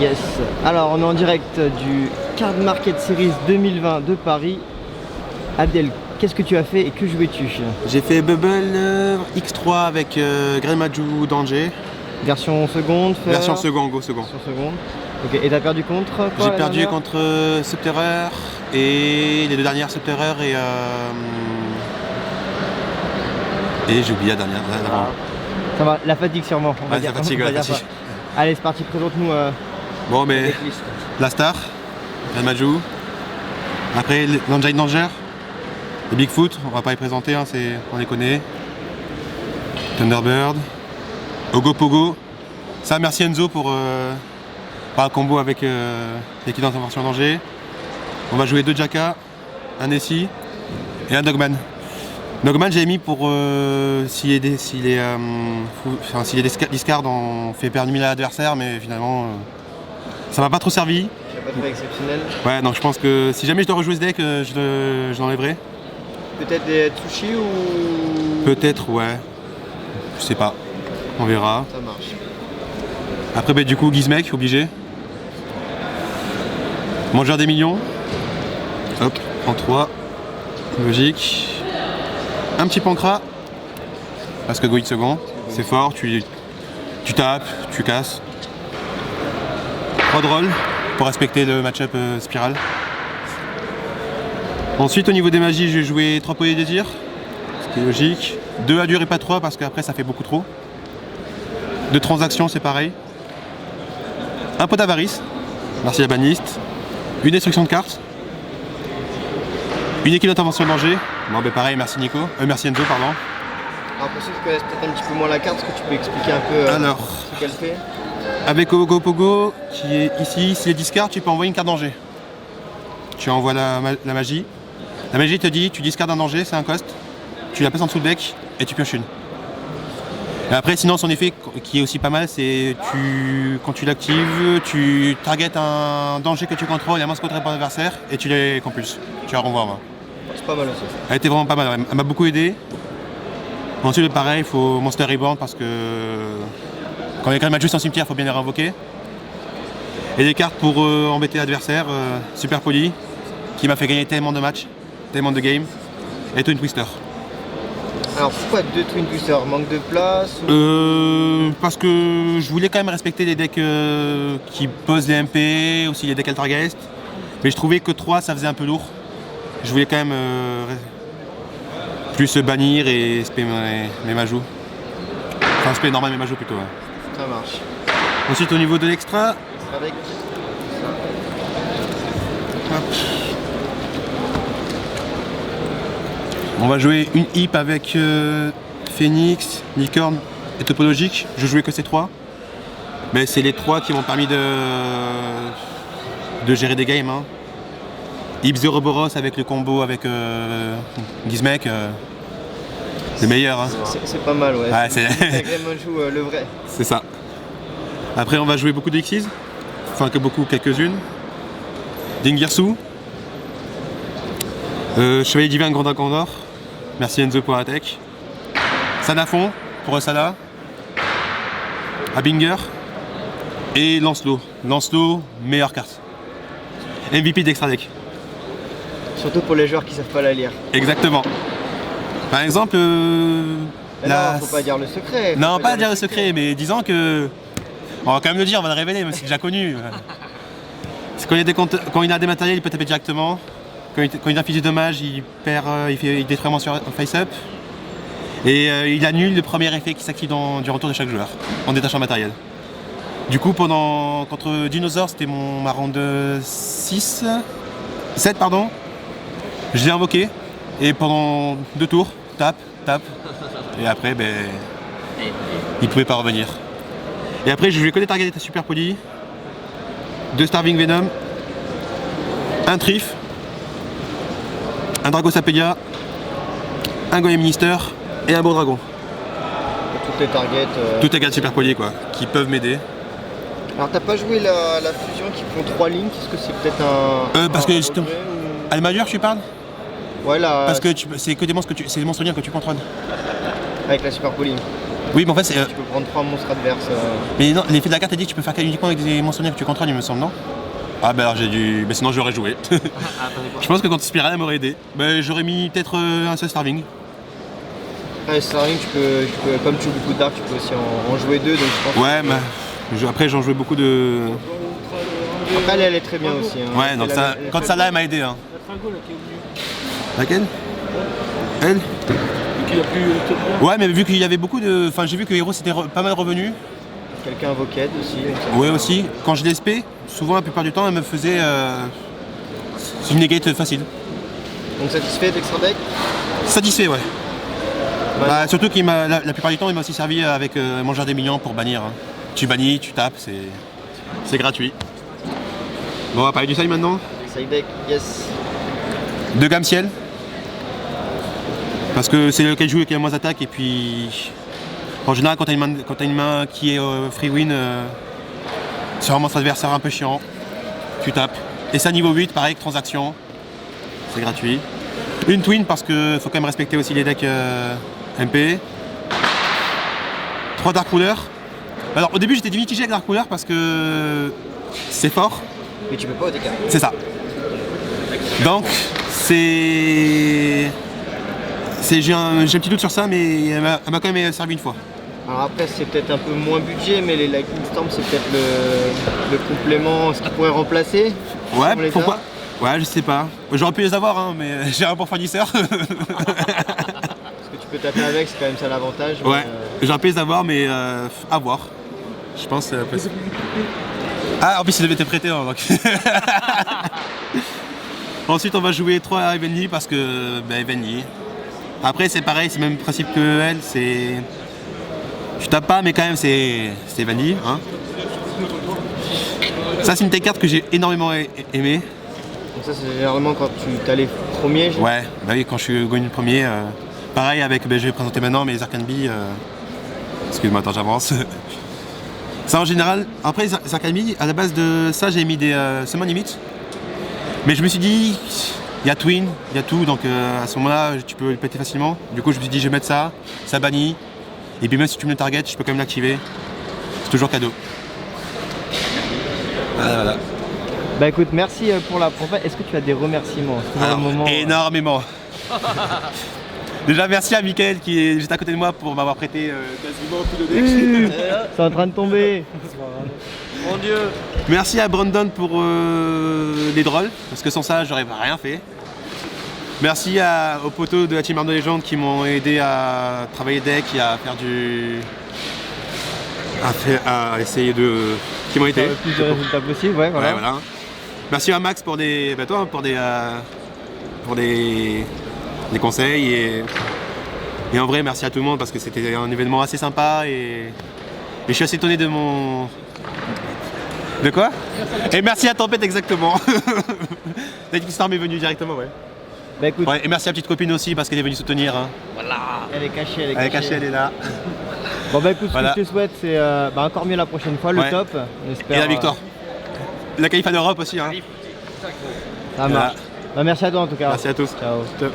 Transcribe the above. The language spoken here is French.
Yes. Alors on est en direct du Card Market Series 2020 de Paris. Abdel, qu'est-ce que tu as fait et que jouais-tu? J'ai fait Bubble X3 avec Greymaju d'Angers. Version seconde, fer... Version second, go second. Version seconde. Ok, et t'as perdu contre quoi? J'ai perdu contre Subterror et les deux dernières Subterror et j'ai oublié la dernière. Ah. Ça va, la fatigue sûrement. On va dire, la fatigue, on va la dire fatigue. ça. Allez, c'est parti, présente-nous. Bon, mais la Star, Greymaju. Après l'Engine Danger, les Bigfoot, on va pas les présenter, hein, on les connaît. Thunderbird, Ogopogo. Ça, merci Enzo pour un combo avec l'équipe d'intervention danger. On va jouer deux Jacka, un Nessie et un Dogman. Dogman j'ai mis pour s'il est discard, on fait perdre 1000 à l'adversaire, mais finalement ça m'a pas trop servi. Tu n'as pas trouvé exceptionnel. Ouais, donc je pense que si jamais je dois rejouer ce deck, je l'enlèverai. Peut-être des Tsushi ou... Peut-être, ouais. Je sais pas. On verra. Ça marche. Après, bah, du coup, Gizmek, obligé. Mangeur des millions. Hop, en 3. Logique. Un petit Pancra. Parce que Goïd second. C'est fort, tu tapes, tu casses. 3 drôles pour respecter le match-up spirale. Ensuite, au niveau des magies, j'ai joué 3 Polyés Désir, ce qui est logique. 2 Adur et pas 3 parce qu'après ça fait beaucoup trop. 2 transactions, c'est pareil. Un pot d'avarice, merci la baniste. Une destruction de cartes. Une équipe d'intervention de danger. Bon, ben pareil, merci Nico. Merci Enzo, pardon. Alors pour ceux qui connaissent peut-être un petit peu moins la carte, est-ce que tu peux expliquer un peu Alors, ce qu'elle fait? avec Ogopogo, qui est ici, s'il est discard, tu peux envoyer une carte danger. Tu envoies la magie. La magie te dit, tu discardes un danger, c'est un cost. Tu la passes en dessous le deck et tu pioches une. Et après, sinon, son effet qui est aussi pas mal, c'est quand tu l'actives, tu targetes un danger que tu contrôles et un monstre contre par l'adversaire et tu les compulses. Tu la renvoies en main. C'est pas mal aussi. Elle était vraiment pas mal, elle m'a beaucoup aidé. Ensuite, pareil, il faut Monster Reborn parce que quand il y a quand même juste en cimetière, il faut bien les réinvoquer. Et des cartes pour embêter l'adversaire, Super Poly, qui m'a fait gagner tellement de matchs, tellement de games, et Twin Twister. Alors pourquoi 2 Twin Twister? Manque de place ou... Parce que je voulais quand même respecter les decks qui posent les MP, aussi les decks Altergeist. Mais je trouvais que 3 ça faisait un peu lourd. Je voulais quand même plus bannir et spé mes majous. Enfin spé normal mes majous plutôt. Ouais. Ça marche. Ensuite au niveau de l'extra. Avec... Hop. On va jouer une hip avec Phoenix, Licorne et Topologique. Je jouais que ces 3. Mais c'est les 3 qui m'ont permis de gérer des games. Hein. Hip Zoroboros avec le combo avec Gizmek, c'est meilleur. Hein. C'est pas mal, ouais. C'est joue le vrai. C'est ça. Après on va jouer beaucoup d'Xyz. Enfin que beaucoup, quelques-unes. Dingirsu. Chevalier divin Grand Dragon d'Or. Merci Enzo pour la tech. Sanafon pour Osada. Abinger. Et Lancelot. Lancelot, meilleure carte. MVP d'extra deck. Surtout pour les joueurs qui savent pas la lire. Exactement. Par exemple. Non, faut pas dire le secret. Non, pas dire le secret, mais disons que. On va quand même le dire, on va le révéler, même si c'est déjà connu. C'est quand il a des matériels, il peut taper directement. Quand il inflige des dommages, il détruit un monstre en face-up. Et il annule le premier effet qui s'active du retour de chaque joueur, en détachant le matériel. Du coup, contre Dinosaur, c'était ma round 7, pardon. Je l'ai invoqué, et pendant 2 tours, tape. Et après, ben, il pouvait pas revenir. Et après, je jouais que des targets Super Poly. 2 Starving Venom. Un Trif. Un Dragosapédia, un Golem Minister et un Beau Dragon. Toutes les targets. Toutes les cartes Super Poly quoi, qui peuvent m'aider. Alors t'as pas joué la fusion qui prend 3 lignes, est-ce que c'est peut-être un... parce que regret, ou... Almadur tu parles? Ouais là... Parce que c'est que des monstres c'est des monstres liens que tu contrôles. Avec la Super Poly. Oui, mais en fait, c'est. Tu peux prendre 3 monstres adverses. Mais non, l'effet de la carte a dit que tu peux faire uniquement avec des monstres que tu contrôles, il me semble, non? Ah bah alors j'ai dû. Mais sinon j'aurais joué. Je pense que quand Spirale m'aurait aidé. Bah, j'aurais mis peut-être un seul Starving. Ouais, Starling, comme tu joues beaucoup de dark, tu peux aussi en jouer 2. Donc je pense Ouais, mais après j'en jouais beaucoup de. Après elle est très bien aussi. Hein. Ouais, donc ça, quand ça là, elle m'a aidé. Hein. Laquelle? Elle? Ouais, mais vu qu'il y avait beaucoup de. Enfin, j'ai vu que Hero c'était pas mal revenu. Quelqu'un invoquait aussi. Ouais, aussi. Quand je l'espé, souvent la plupart du temps, elle me faisait une negate facile. Donc satisfait d'extra deck? Satisfait, ouais. Bah, surtout qu'il m'a la plupart du temps, il m'a aussi servi avec mon jardin mignon pour bannir. Hein. Tu bannis, tu tapes, c'est gratuit. Bon, on va parler du side maintenant. Side deck, yes. 2 gammes ciel. Parce que c'est lequel joue qui a moins d'attaque et puis en général quand t'as une main qui est free win sur un monstre adversaire un peu chiant, tu tapes. Et ça niveau 8, pareil que transaction, c'est gratuit. Une twin parce que faut quand même respecter aussi les decks MP. 3 Dark Ruler. Alors au début j'étais mitigé avec Dark Ruler parce que c'est fort. Mais tu peux pas au DK. C'est ça. Donc j'ai un petit doute sur ça, mais elle m'a quand même servi une fois. Alors après c'est peut-être un peu moins budget, mais les Lightning Storm c'est peut-être le complément, ce qui pourrait remplacer. Ouais, pourquoi? Ouais, je sais pas. J'aurais pu les avoir, hein, mais j'ai un bon fournisseur. Parce que tu peux taper avec, c'est quand même ça l'avantage. Ouais, j'aurais pu les avoir, mais à voir. Je pense. Ah, en plus il devait être prêté, hein, donc. Ensuite on va jouer 3 Evenly parce que Evenly. Après c'est pareil, c'est le même principe que elle, c'est. Je tape pas mais quand même c'est Evenly. Hein. Ça c'est une tech carte que j'ai énormément aimé. Donc ça c'est généralement quand tu as les premiers. Ouais, bah oui, quand je suis going premier. Pareil avec, je vais présenter maintenant mes Arcane Bee. Excuse-moi, attends, j'avance. Ça en général, après les Arcane Bee, à la base de ça j'ai mis des Summon Limit. Mais je me suis dit, il y a Twin, il y a tout, donc à ce moment-là tu peux le péter facilement. Du coup je me suis dit je vais mettre ça bannit. Et puis même si tu me le target, je peux quand même l'activer. C'est toujours cadeau. Voilà. Bah écoute, merci pour la profa. Est-ce que tu as des remerciements? Énormément. Déjà merci à Mickaël qui est juste à côté de moi pour m'avoir prêté quasiment tout le deck. C'est en train de tomber. Mon Dieu. Merci à Brandon pour les drôles, parce que sans ça j'aurais rien fait. Merci aux poteaux de la Team Arnaud Légende qui m'ont aidé à travailler deck et à faire à essayer de. Qui m'ont aidé. Le plus de résultats possible, ouais, voilà. Ouais, voilà. Merci à Max pour des conseils et en vrai merci à tout le monde parce que c'était un événement assez sympa et je suis assez étonné de mon. De quoi? Et merci à Tempête exactement. Lightning Storm est venue directement, ouais. Bah écoute. Ouais, et merci à la petite copine aussi parce qu'elle est venue soutenir. Hein. Voilà. Elle est cachée, elle est cachée, elle est là. Bon bah écoute, ce que je te souhaite c'est encore mieux la prochaine fois, le top. On espère, et la victoire. La qualif d'Europe aussi. Hein. Ça marche. Bah merci à toi en tout cas. Merci à tous. Ciao. Ciao.